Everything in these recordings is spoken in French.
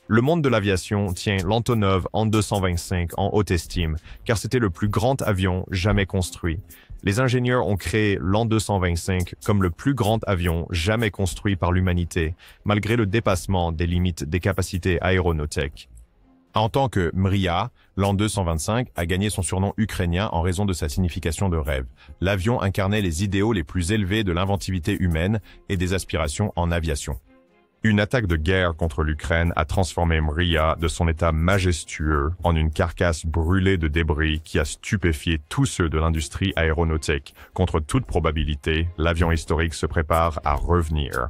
Le monde de l'aviation tient l'Antonov An-225 en haute estime, car c'était le plus grand avion jamais construit. Les ingénieurs ont créé l'An-225 comme le plus grand avion jamais construit par l'humanité, malgré le dépassement des limites des capacités aéronautiques. En tant que Mriya, l'An-225 a gagné son surnom ukrainien en raison de sa signification de rêve. L'avion incarnait les idéaux les plus élevés de l'inventivité humaine et des aspirations en aviation. Une attaque de guerre contre l'Ukraine a transformé Mriya de son état majestueux en une carcasse brûlée de débris qui a stupéfié tous ceux de l'industrie aéronautique. Contre toute probabilité, l'avion historique se prépare à revenir.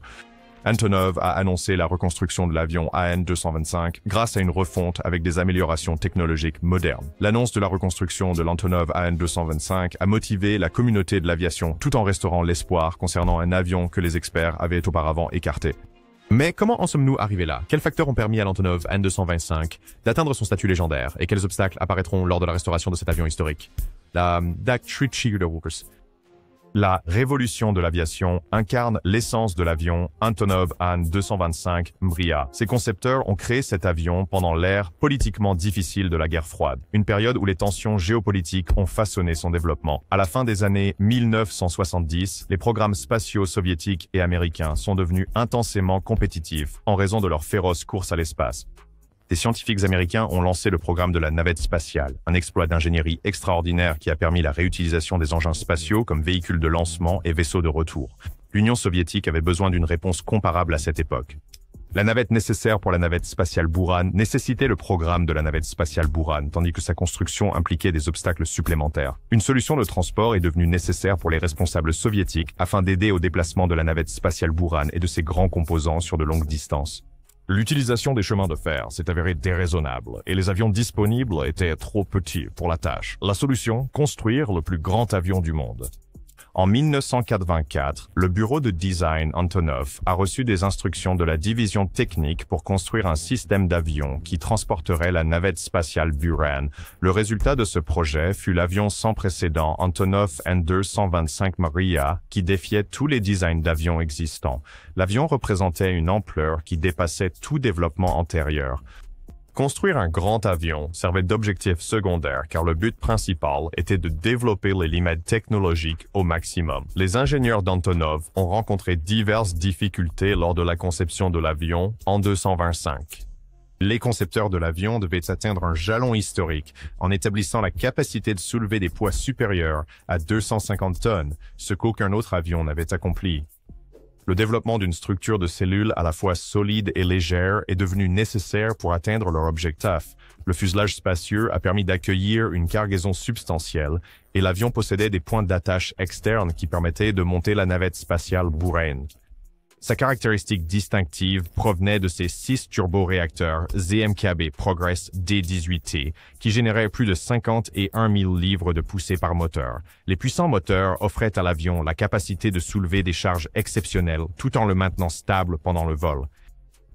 Antonov a annoncé la reconstruction de l'avion AN-225 grâce à une refonte avec des améliorations technologiques modernes. L'annonce de la reconstruction de l'Antonov AN-225 a motivé la communauté de l'aviation tout en restaurant l'espoir concernant un avion que les experts avaient auparavant écarté. Mais comment en sommes-nous arrivés là? Quels facteurs ont permis à l'Antonov An-225 d'atteindre son statut légendaire et quels obstacles apparaîtront lors de la restauration de cet avion historique? La révolution de l'aviation incarne l'essence de l'avion Antonov An-225 Mriya. Ses concepteurs ont créé cet avion pendant l'ère politiquement difficile de la guerre froide, une période où les tensions géopolitiques ont façonné son développement. À la fin des années 1970, les programmes spatiaux soviétiques et américains sont devenus intensément compétitifs en raison de leur féroce course à l'espace. Des scientifiques américains ont lancé le programme de la navette spatiale, un exploit d'ingénierie extraordinaire qui a permis la réutilisation des engins spatiaux comme véhicules de lancement et vaisseaux de retour. L'Union soviétique avait besoin d'une réponse comparable à cette époque. La navette nécessaire pour la navette spatiale Buran nécessitait le programme de la navette spatiale Buran, tandis que sa construction impliquait des obstacles supplémentaires. Une solution de transport est devenue nécessaire pour les responsables soviétiques afin d'aider au déplacement de la navette spatiale Buran et de ses grands composants sur de longues distances. L'utilisation des chemins de fer s'est avérée déraisonnable et les avions disponibles étaient trop petits pour la tâche. La solution, construire le plus grand avion du monde. En 1984, le bureau de design Antonov a reçu des instructions de la division technique pour construire un système d'avion qui transporterait la navette spatiale Buran. Le résultat de ce projet fut l'avion sans précédent Antonov An-225 Mriya qui défiait tous les designs d'avions existants. L'avion représentait une ampleur qui dépassait tout développement antérieur. Construire un grand avion servait d'objectif secondaire car le but principal était de développer les limites technologiques au maximum. Les ingénieurs d'Antonov ont rencontré diverses difficultés lors de la conception de l'avion An-225. Les concepteurs de l'avion devaient atteindre un jalon historique en établissant la capacité de soulever des poids supérieurs à 250 tonnes, ce qu'aucun autre avion n'avait accompli. Le développement d'une structure de cellules à la fois solide et légère est devenu nécessaire pour atteindre leur objectif. Le fuselage spacieux a permis d'accueillir une cargaison substantielle et l'avion possédait des points d'attache externes qui permettaient de monter la navette spatiale Buran. Sa caractéristique distinctive provenait de ses 6 turboréacteurs ZMKB Progress D18T qui généraient plus de 51 000 livres de poussée par moteur. Les puissants moteurs offraient à l'avion la capacité de soulever des charges exceptionnelles tout en le maintenant stable pendant le vol.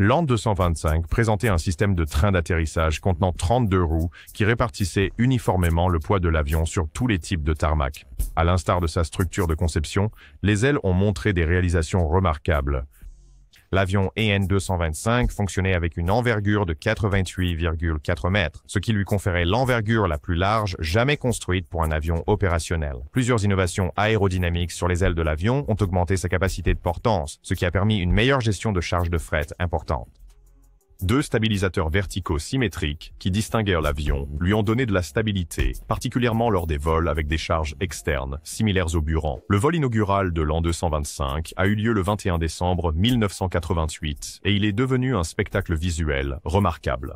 L'An-225 présentait un système de train d'atterrissage contenant 32 roues qui répartissaient uniformément le poids de l'avion sur tous les types de tarmac. À l'instar de sa structure de conception, les ailes ont montré des réalisations remarquables. L'avion AN-225 fonctionnait avec une envergure de 88,4 mètres, ce qui lui conférait l'envergure la plus large jamais construite pour un avion opérationnel. Plusieurs innovations aérodynamiques sur les ailes de l'avion ont augmenté sa capacité de portance, ce qui a permis une meilleure gestion de charges de fret importante. 2 stabilisateurs verticaux symétriques qui distinguèrent l'avion lui ont donné de la stabilité, particulièrement lors des vols avec des charges externes, similaires au Buran. Le vol inaugural de l'An-225 a eu lieu le 21 décembre 1988 et il est devenu un spectacle visuel remarquable.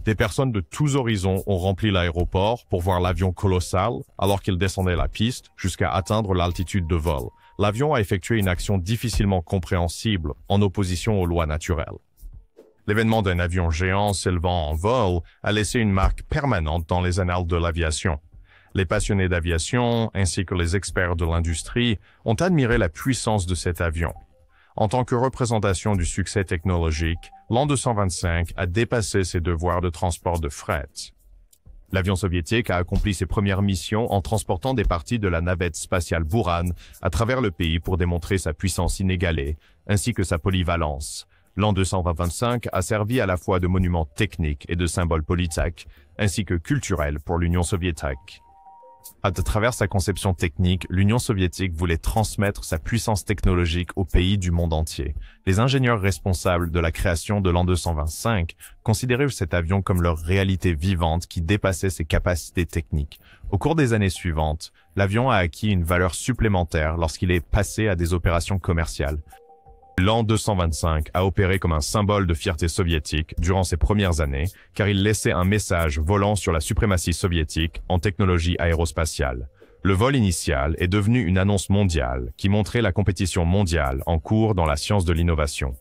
Des personnes de tous horizons ont rempli l'aéroport pour voir l'avion colossal alors qu'il descendait la piste jusqu'à atteindre l'altitude de vol. L'avion a effectué une action difficilement compréhensible en opposition aux lois naturelles. L'événement d'un avion géant s'élevant en vol a laissé une marque permanente dans les annales de l'aviation. Les passionnés d'aviation, ainsi que les experts de l'industrie, ont admiré la puissance de cet avion. En tant que représentation du succès technologique, l'An-225 a dépassé ses devoirs de transport de fret. L'avion soviétique a accompli ses premières missions en transportant des parties de la navette spatiale Buran à travers le pays pour démontrer sa puissance inégalée, ainsi que sa polyvalence. L'an 225 a servi à la fois de monument technique et de symbole politique, ainsi que culturel pour l'Union soviétique. À travers sa conception technique, l'Union soviétique voulait transmettre sa puissance technologique aux pays du monde entier. Les ingénieurs responsables de la création de l'an 225 considéraient cet avion comme leur réalité vivante qui dépassait ses capacités techniques. Au cours des années suivantes, l'avion a acquis une valeur supplémentaire lorsqu'il est passé à des opérations commerciales. L'an 225 a opéré comme un symbole de fierté soviétique durant ses premières années, car il laissait un message volant sur la suprématie soviétique en technologie aérospatiale. Le vol initial est devenu une annonce mondiale qui montrait la compétition mondiale en cours dans la science de l'innovation.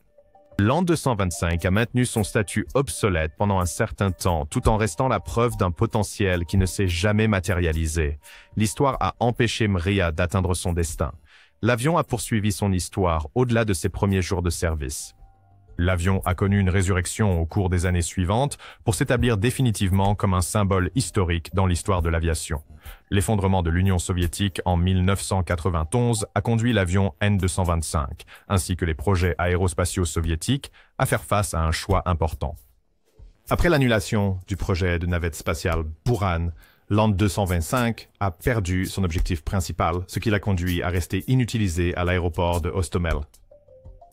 L'an 225 a maintenu son statut obsolète pendant un certain temps, tout en restant la preuve d'un potentiel qui ne s'est jamais matérialisé. L'histoire a empêché Mriya d'atteindre son destin. L'avion a poursuivi son histoire au-delà de ses premiers jours de service. L'avion a connu une résurrection au cours des années suivantes pour s'établir définitivement comme un symbole historique dans l'histoire de l'aviation. L'effondrement de l'Union soviétique en 1991 a conduit l'avion N-225, ainsi que les projets aérospatiaux soviétiques, à faire face à un choix important. Après l'annulation du projet de navette spatiale Buran, l'an 225 a perdu son objectif principal, ce qui l'a conduit à rester inutilisé à l'aéroport de Hostomel.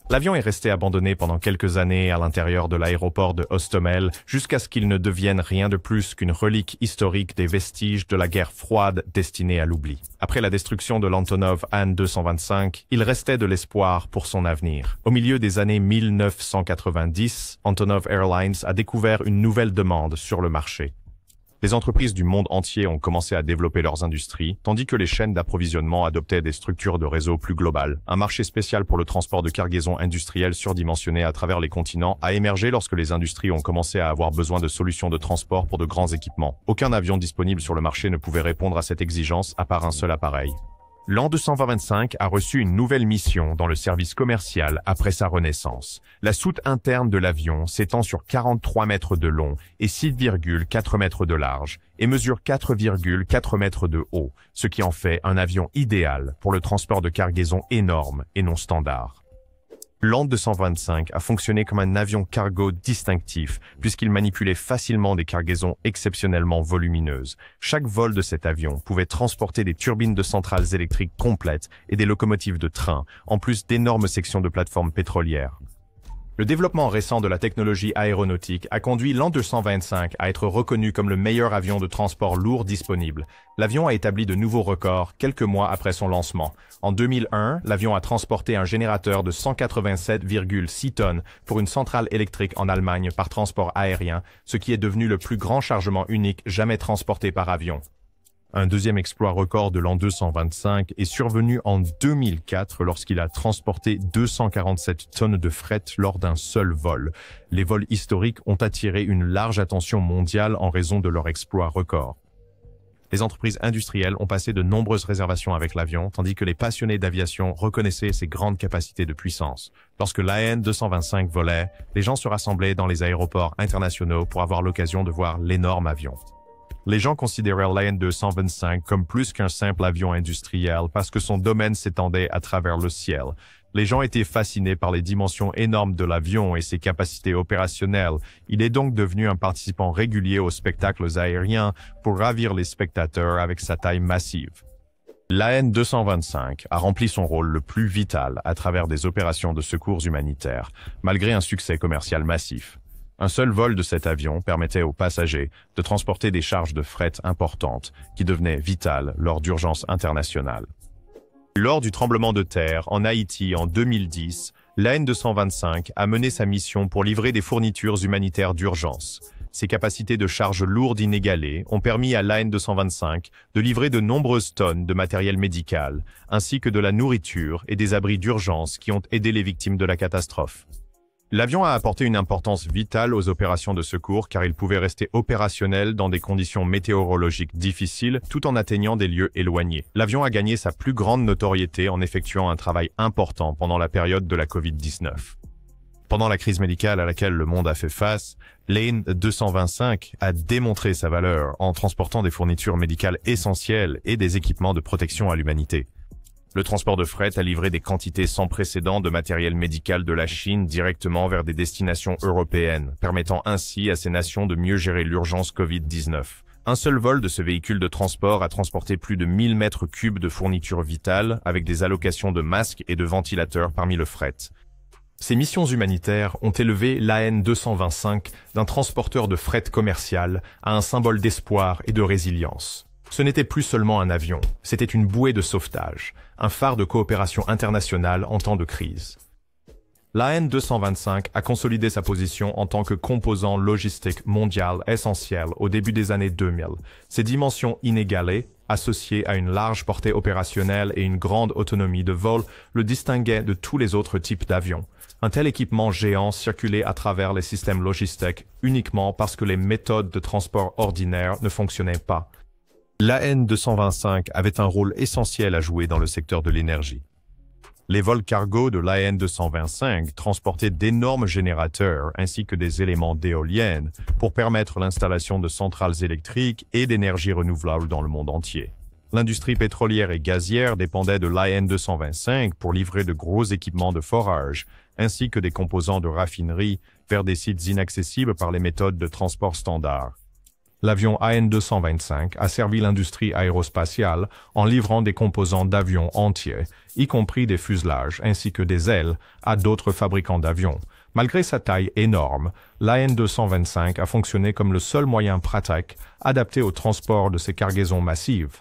L'avion est resté abandonné pendant quelques années à l'intérieur de l'aéroport de Hostomel jusqu'à ce qu'il ne devienne rien de plus qu'une relique historique des vestiges de la guerre froide destinée à l'oubli. Après la destruction de l'Antonov An-225, il restait de l'espoir pour son avenir. Au milieu des années 1990, Antonov Airlines a découvert une nouvelle demande sur le marché. Les entreprises du monde entier ont commencé à développer leurs industries, tandis que les chaînes d'approvisionnement adoptaient des structures de réseau plus globales. Un marché spécial pour le transport de cargaisons industrielles surdimensionnées à travers les continents a émergé lorsque les industries ont commencé à avoir besoin de solutions de transport pour de grands équipements. Aucun avion disponible sur le marché ne pouvait répondre à cette exigence à part un seul appareil. L'an 225 a reçu une nouvelle mission dans le service commercial après sa renaissance. La soute interne de l'avion s'étend sur 43 mètres de long et 6,4 mètres de large et mesure 4,4 mètres de haut, ce qui en fait un avion idéal pour le transport de cargaisons énormes et non standards. L'an 225 a fonctionné comme un avion cargo distinctif puisqu'il manipulait facilement des cargaisons exceptionnellement volumineuses. Chaque vol de cet avion pouvait transporter des turbines de centrales électriques complètes et des locomotives de train, en plus d'énormes sections de plateformes pétrolières. Le développement récent de la technologie aéronautique a conduit l'an 225 à être reconnu comme le meilleur avion de transport lourd disponible. L'avion a établi de nouveaux records quelques mois après son lancement. En 2001, l'avion a transporté un générateur de 187,6 tonnes pour une centrale électrique en Allemagne par transport aérien, ce qui est devenu le plus grand chargement unique jamais transporté par avion. Un deuxième exploit record de l'an 225 est survenu en 2004 lorsqu'il a transporté 247 tonnes de fret lors d'un seul vol. Les vols historiques ont attiré une large attention mondiale en raison de leur exploit record. Les entreprises industrielles ont passé de nombreuses réservations avec l'avion, tandis que les passionnés d'aviation reconnaissaient ses grandes capacités de puissance. Lorsque l'AN-225 volait, les gens se rassemblaient dans les aéroports internationaux pour avoir l'occasion de voir l'énorme avion. Les gens considéraient l'AN-225 comme plus qu'un simple avion industriel parce que son domaine s'étendait à travers le ciel. Les gens étaient fascinés par les dimensions énormes de l'avion et ses capacités opérationnelles. Il est donc devenu un participant régulier aux spectacles aériens pour ravir les spectateurs avec sa taille massive. L'AN-225 a rempli son rôle le plus vital à travers des opérations de secours humanitaires, malgré un succès commercial massif. Un seul vol de cet avion permettait aux passagers de transporter des charges de fret importantes qui devenaient vitales lors d'urgences internationales. Lors du tremblement de terre en Haïti en 2010, l'AN-225 a mené sa mission pour livrer des fournitures humanitaires d'urgence. Ses capacités de charge lourde inégalées ont permis à l'AN-225 de livrer de nombreuses tonnes de matériel médical, ainsi que de la nourriture et des abris d'urgence qui ont aidé les victimes de la catastrophe. L'avion a apporté une importance vitale aux opérations de secours car il pouvait rester opérationnel dans des conditions météorologiques difficiles tout en atteignant des lieux éloignés. L'avion a gagné sa plus grande notoriété en effectuant un travail important pendant la période de la Covid-19. Pendant la crise médicale à laquelle le monde a fait face, l'AN-225 a démontré sa valeur en transportant des fournitures médicales essentielles et des équipements de protection à l'humanité. Le transport de fret a livré des quantités sans précédent de matériel médical de la Chine directement vers des destinations européennes, permettant ainsi à ces nations de mieux gérer l'urgence Covid-19. Un seul vol de ce véhicule de transport a transporté plus de 1000 mètres cubes de fournitures vitales, avec des allocations de masques et de ventilateurs parmi le fret. Ces missions humanitaires ont élevé l'AN 225 d'un transporteur de fret commercial à un symbole d'espoir et de résilience. Ce n'était plus seulement un avion, c'était une bouée de sauvetage, un phare de coopération internationale en temps de crise. L'AN 225 a consolidé sa position en tant que composant logistique mondial essentiel au début des années 2000. Ses dimensions inégalées, associées à une large portée opérationnelle et une grande autonomie de vol, le distinguaient de tous les autres types d'avions. Un tel équipement géant circulait à travers les systèmes logistiques uniquement parce que les méthodes de transport ordinaires ne fonctionnaient pas. L'AN 225 avait un rôle essentiel à jouer dans le secteur de l'énergie. Les vols cargo de l'AN 225 transportaient d'énormes générateurs ainsi que des éléments d'éoliennes pour permettre l'installation de centrales électriques et d'énergie renouvelable dans le monde entier. L'industrie pétrolière et gazière dépendait de l'AN 225 pour livrer de gros équipements de forage, ainsi que des composants de raffinerie vers des sites inaccessibles par les méthodes de transport standard. L'avion AN 225 a servi l'industrie aérospatiale en livrant des composants d'avions entiers, y compris des fuselages ainsi que des ailes, à d'autres fabricants d'avions. Malgré sa taille énorme, l'AN 225 a fonctionné comme le seul moyen pratique adapté au transport de ces cargaisons massives.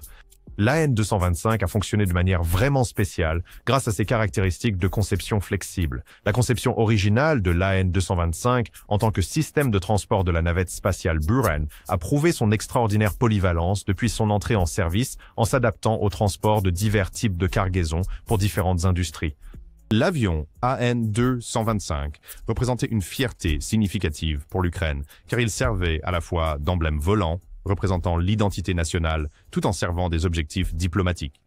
L'AN 225 a fonctionné de manière vraiment spéciale grâce à ses caractéristiques de conception flexible. La conception originale de l'AN 225 en tant que système de transport de la navette spatiale Buran a prouvé son extraordinaire polyvalence depuis son entrée en service en s'adaptant au transport de divers types de cargaisons pour différentes industries. L'avion AN 225 représentait une fierté significative pour l'Ukraine car il servait à la fois d'emblème volant, représentant l'identité nationale, tout en servant des objectifs diplomatiques.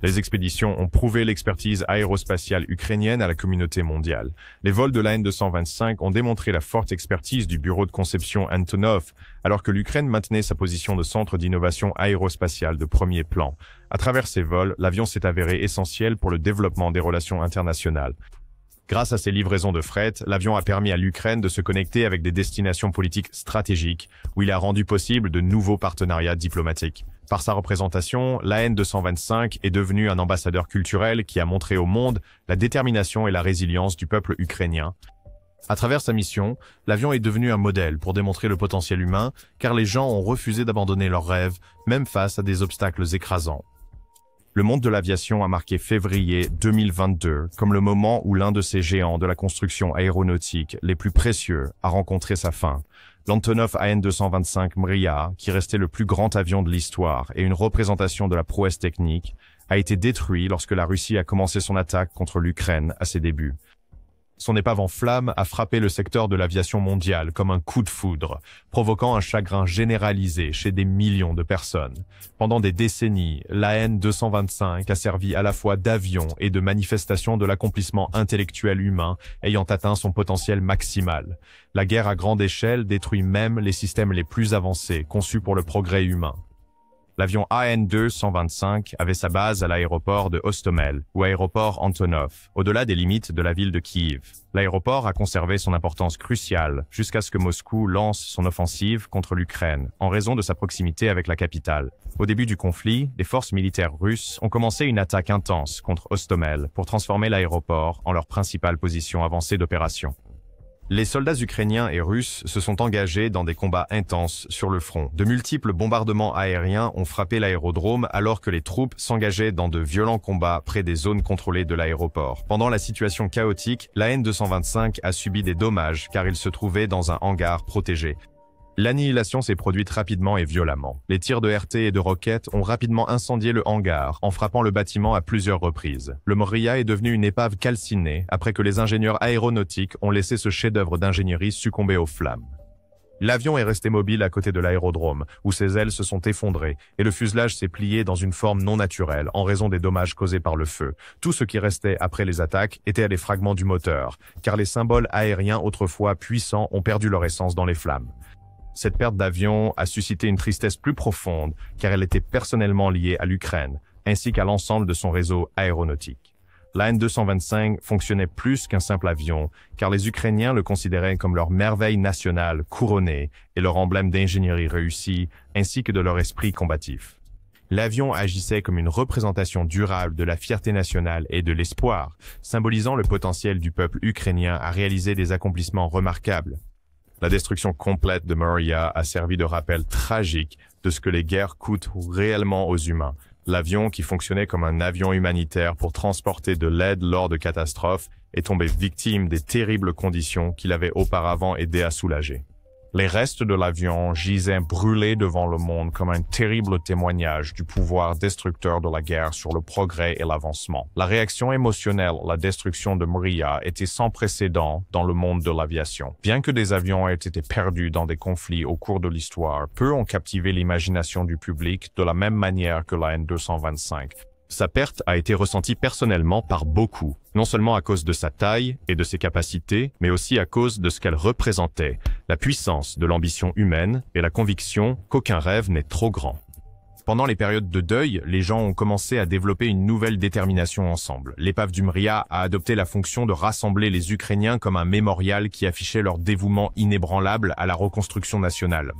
Les expéditions ont prouvé l'expertise aérospatiale ukrainienne à la communauté mondiale. Les vols de l'AN 225 ont démontré la forte expertise du bureau de conception Antonov, alors que l'Ukraine maintenait sa position de centre d'innovation aérospatiale de premier plan. À travers ces vols, l'avion s'est avéré essentiel pour le développement des relations internationales. Grâce à ces livraisons de fret, l'avion a permis à l'Ukraine de se connecter avec des destinations politiques stratégiques, où il a rendu possible de nouveaux partenariats diplomatiques. Par sa représentation, l'AN 225 est devenu un ambassadeur culturel qui a montré au monde la détermination et la résilience du peuple ukrainien. À travers sa mission, l'avion est devenu un modèle pour démontrer le potentiel humain, car les gens ont refusé d'abandonner leurs rêves, même face à des obstacles écrasants. Le monde de l'aviation a marqué février 2022 comme le moment où l'un de ces géants de la construction aéronautique les plus précieux a rencontré sa fin. L'Antonov AN 225 Mriya, qui restait le plus grand avion de l'histoire et une représentation de la prouesse technique, a été détruit lorsque la Russie a commencé son attaque contre l'Ukraine à ses débuts. Son épave en flammes a frappé le secteur de l'aviation mondiale comme un coup de foudre, provoquant un chagrin généralisé chez des millions de personnes. Pendant des décennies, l'AN 225 a servi à la fois d'avion et de manifestation de l'accomplissement intellectuel humain ayant atteint son potentiel maximal. La guerre à grande échelle détruit même les systèmes les plus avancés conçus pour le progrès humain. L'avion AN 225 avait sa base à l'aéroport de Hostomel, ou aéroport Antonov, au-delà des limites de la ville de Kiev. L'aéroport a conservé son importance cruciale jusqu'à ce que Moscou lance son offensive contre l'Ukraine, en raison de sa proximité avec la capitale. Au début du conflit, les forces militaires russes ont commencé une attaque intense contre Hostomel pour transformer l'aéroport en leur principale position avancée d'opération. Les soldats ukrainiens et russes se sont engagés dans des combats intenses sur le front. De multiples bombardements aériens ont frappé l'aérodrome alors que les troupes s'engageaient dans de violents combats près des zones contrôlées de l'aéroport. Pendant la situation chaotique, l'AN 225 a subi des dommages car il se trouvait dans un hangar protégé. L'annihilation s'est produite rapidement et violemment. Les tirs de RT et de roquettes ont rapidement incendié le hangar en frappant le bâtiment à plusieurs reprises. Le Mriya est devenu une épave calcinée après que les ingénieurs aéronautiques ont laissé ce chef-d'œuvre d'ingénierie succomber aux flammes. L'avion est resté mobile à côté de l'aérodrome, où ses ailes se sont effondrées et le fuselage s'est plié dans une forme non naturelle en raison des dommages causés par le feu. Tout ce qui restait après les attaques étaient les fragments du moteur, car les symboles aériens autrefois puissants ont perdu leur essence dans les flammes. Cette perte d'avion a suscité une tristesse plus profonde car elle était personnellement liée à l'Ukraine. ainsi qu'à l'ensemble de son réseau aéronautique. L'AN-225 fonctionnait plus qu'un simple avion, car les Ukrainiens le considéraient comme leur merveille nationale couronnée et leur emblème d'ingénierie réussie, ainsi que de leur esprit combatif. L'avion agissait comme une représentation durable de la fierté nationale et de l'espoir, symbolisant le potentiel du peuple ukrainien à réaliser des accomplissements remarquables. La destruction complète de Moria a servi de rappel tragique de ce que les guerres coûtent réellement aux humains. L'avion, qui fonctionnait comme un avion humanitaire pour transporter de l'aide lors de catastrophes, est tombé victime des terribles conditions qu'il avait auparavant aidé à soulager. Les restes de l'avion gisaient brûlés devant le monde comme un terrible témoignage du pouvoir destructeur de la guerre sur le progrès et l'avancement. La réaction émotionnelle à la destruction de Moria était sans précédent dans le monde de l'aviation. Bien que des avions aient été perdus dans des conflits au cours de l'histoire, peu ont captivé l'imagination du public de la même manière que la N-225. Sa perte a été ressentie personnellement par beaucoup, non seulement à cause de sa taille et de ses capacités, mais aussi à cause de ce qu'elle représentait, la puissance de l'ambition humaine et la conviction qu'aucun rêve n'est trop grand. Pendant les périodes de deuil, les gens ont commencé à développer une nouvelle détermination ensemble. L'épave du Mriya a adopté la fonction de rassembler les Ukrainiens comme un mémorial qui affichait leur dévouement inébranlable à la reconstruction nationale.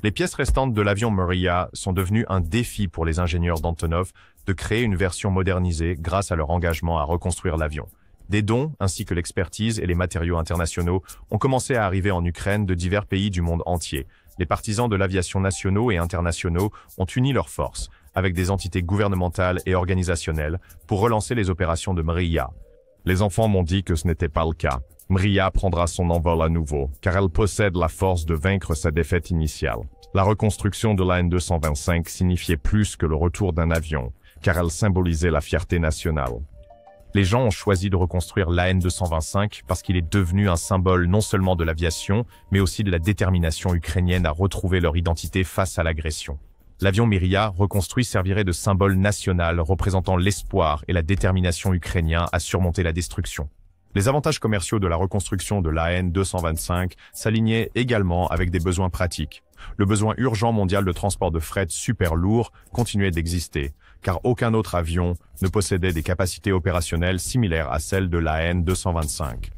Les pièces restantes de l'avion Mriya sont devenues un défi pour les ingénieurs d'Antonov de créer une version modernisée grâce à leur engagement à reconstruire l'avion. Des dons, ainsi que l'expertise et les matériaux internationaux, ont commencé à arriver en Ukraine de divers pays du monde entier. Les partisans de l'aviation nationaux et internationaux ont uni leurs forces, avec des entités gouvernementales et organisationnelles, pour relancer les opérations de Mriya. Les enfants m'ont dit que ce n'était pas le cas. Mriya prendra son envol à nouveau, car elle possède la force de vaincre sa défaite initiale. La reconstruction de la N-225 signifiait plus que le retour d'un avion, car elle symbolisait la fierté nationale. Les gens ont choisi de reconstruire la N-225 parce qu'il est devenu un symbole non seulement de l'aviation, mais aussi de la détermination ukrainienne à retrouver leur identité face à l'agression. L'avion Mriya reconstruit servirait de symbole national représentant l'espoir et la détermination ukrainienne à surmonter la destruction. Les avantages commerciaux de la reconstruction de la N-225 s'alignaient également avec des besoins pratiques. Le besoin urgent mondial de transport de fret super lourd continuait d'exister, car aucun autre avion ne possédait des capacités opérationnelles similaires à celles de la N-225.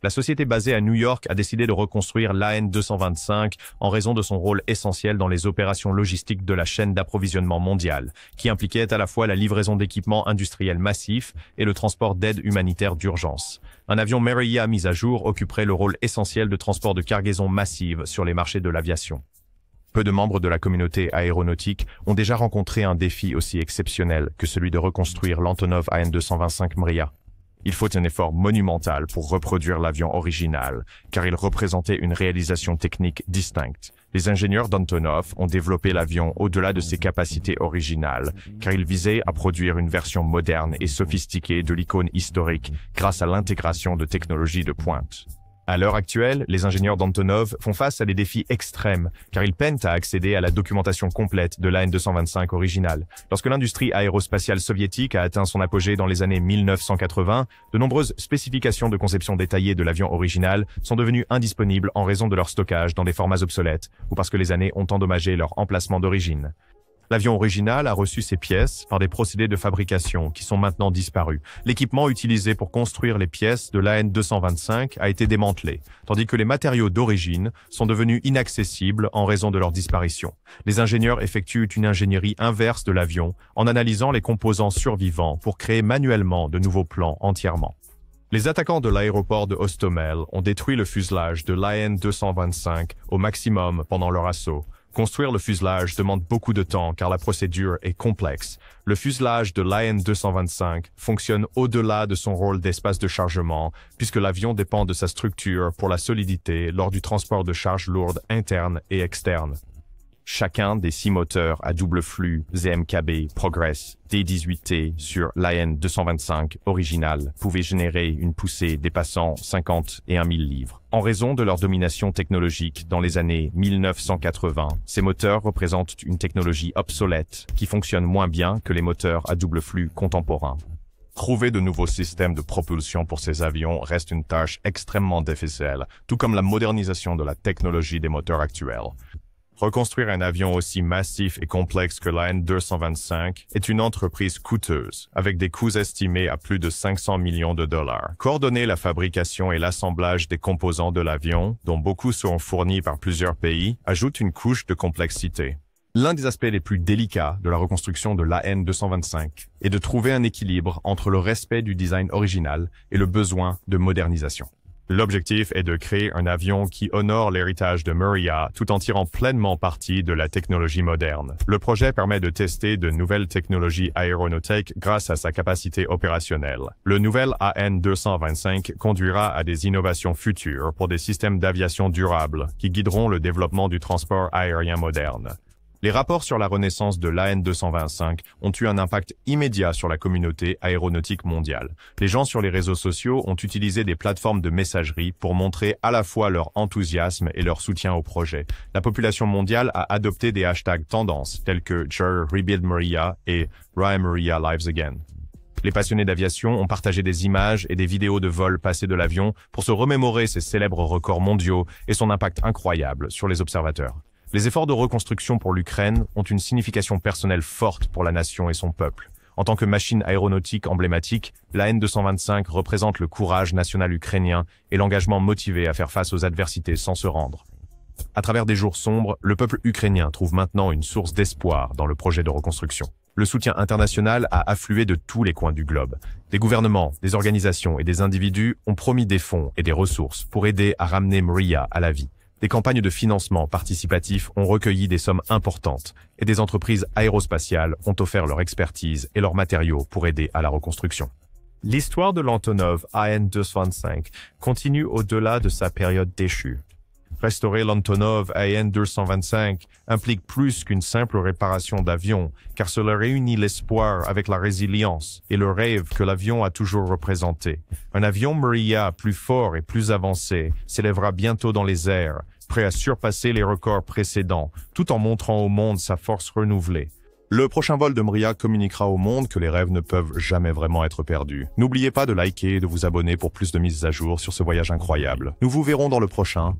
La société basée à New York a décidé de reconstruire l'AN-225 en raison de son rôle essentiel dans les opérations logistiques de la chaîne d'approvisionnement mondiale, qui impliquait à la fois la livraison d'équipements industriels massifs et le transport d'aide humanitaire d'urgence. Un avion Mriya mis à jour occuperait le rôle essentiel de transport de cargaisons massives sur les marchés de l'aviation. Peu de membres de la communauté aéronautique ont déjà rencontré un défi aussi exceptionnel que celui de reconstruire l'Antonov AN-225 Mriya. Il faut un effort monumental pour reproduire l'avion original, car il représentait une réalisation technique distincte. Les ingénieurs d'Antonov ont développé l'avion au-delà de ses capacités originales, car il visait à produire une version moderne et sophistiquée de l'icône historique grâce à l'intégration de technologies de pointe. À l'heure actuelle, les ingénieurs d'Antonov font face à des défis extrêmes, car ils peinent à accéder à la documentation complète de l'AN-225 originale. Lorsque l'industrie aérospatiale soviétique a atteint son apogée dans les années 1980, de nombreuses spécifications de conception détaillée de l'avion original sont devenues indisponibles en raison de leur stockage dans des formats obsolètes, ou parce que les années ont endommagé leur emplacement d'origine. L'avion original a reçu ses pièces par des procédés de fabrication qui sont maintenant disparus. L'équipement utilisé pour construire les pièces de l'AN-225 a été démantelé, tandis que les matériaux d'origine sont devenus inaccessibles en raison de leur disparition. Les ingénieurs effectuent une ingénierie inverse de l'avion en analysant les composants survivants pour créer manuellement de nouveaux plans entièrement. Les attaquants de l'aéroport de Hostomel ont détruit le fuselage de l'AN-225 au maximum pendant leur assaut. Construire le fuselage demande beaucoup de temps car la procédure est complexe. Le fuselage de l'AN-225 fonctionne au-delà de son rôle d'espace de chargement puisque l'avion dépend de sa structure pour la solidité lors du transport de charges lourdes internes et externes. Chacun des 6 moteurs à double flux ZMKB Progress D18T sur l'AN-225 original pouvait générer une poussée dépassant 50 et 1000 livres. En raison de leur domination technologique dans les années 1980, ces moteurs représentent une technologie obsolète qui fonctionne moins bien que les moteurs à double flux contemporains. Trouver de nouveaux systèmes de propulsion pour ces avions reste une tâche extrêmement difficile, tout comme la modernisation de la technologie des moteurs actuels. Reconstruire un avion aussi massif et complexe que l'AN-225 est une entreprise coûteuse, avec des coûts estimés à plus de 500 millions de dollars. Coordonner la fabrication et l'assemblage des composants de l'avion, dont beaucoup seront fournis par plusieurs pays, ajoute une couche de complexité. L'un des aspects les plus délicats de la reconstruction de l'AN-225 est de trouver un équilibre entre le respect du design original et le besoin de modernisation. L'objectif est de créer un avion qui honore l'héritage de Mriya tout en tirant pleinement parti de la technologie moderne. Le projet permet de tester de nouvelles technologies aéronautiques grâce à sa capacité opérationnelle. Le nouvel AN-225 conduira à des innovations futures pour des systèmes d'aviation durables qui guideront le développement du transport aérien moderne. Les rapports sur la renaissance de l'AN-225 ont eu un impact immédiat sur la communauté aéronautique mondiale. Les gens sur les réseaux sociaux ont utilisé des plateformes de messagerie pour montrer à la fois leur enthousiasme et leur soutien au projet. La population mondiale a adopté des hashtags tendances tels que #Rebuild Mriya et #Mriya Lives Again. Les passionnés d'aviation ont partagé des images et des vidéos de vols passés de l'avion pour se remémorer ces célèbres records mondiaux et son impact incroyable sur les observateurs. Les efforts de reconstruction pour l'Ukraine ont une signification personnelle forte pour la nation et son peuple. En tant que machine aéronautique emblématique, la N225 représente le courage national ukrainien et l'engagement motivé à faire face aux adversités sans se rendre. À travers des jours sombres, le peuple ukrainien trouve maintenant une source d'espoir dans le projet de reconstruction. Le soutien international a afflué de tous les coins du globe. Des gouvernements, des organisations et des individus ont promis des fonds et des ressources pour aider à ramener Mriya à la vie. Des campagnes de financement participatif ont recueilli des sommes importantes et des entreprises aérospatiales ont offert leur expertise et leurs matériaux pour aider à la reconstruction. L'histoire de l'Antonov AN-225 continue au-delà de sa période déchue. Restaurer l'Antonov AN-225 implique plus qu'une simple réparation d'avion, car cela réunit l'espoir avec la résilience et le rêve que l'avion a toujours représenté. Un avion Mriya plus fort et plus avancé s'élèvera bientôt dans les airs, prêt à surpasser les records précédents, tout en montrant au monde sa force renouvelée. Le prochain vol de Mriya communiquera au monde que les rêves ne peuvent jamais vraiment être perdus. N'oubliez pas de liker et de vous abonner pour plus de mises à jour sur ce voyage incroyable. Nous vous verrons dans le prochain.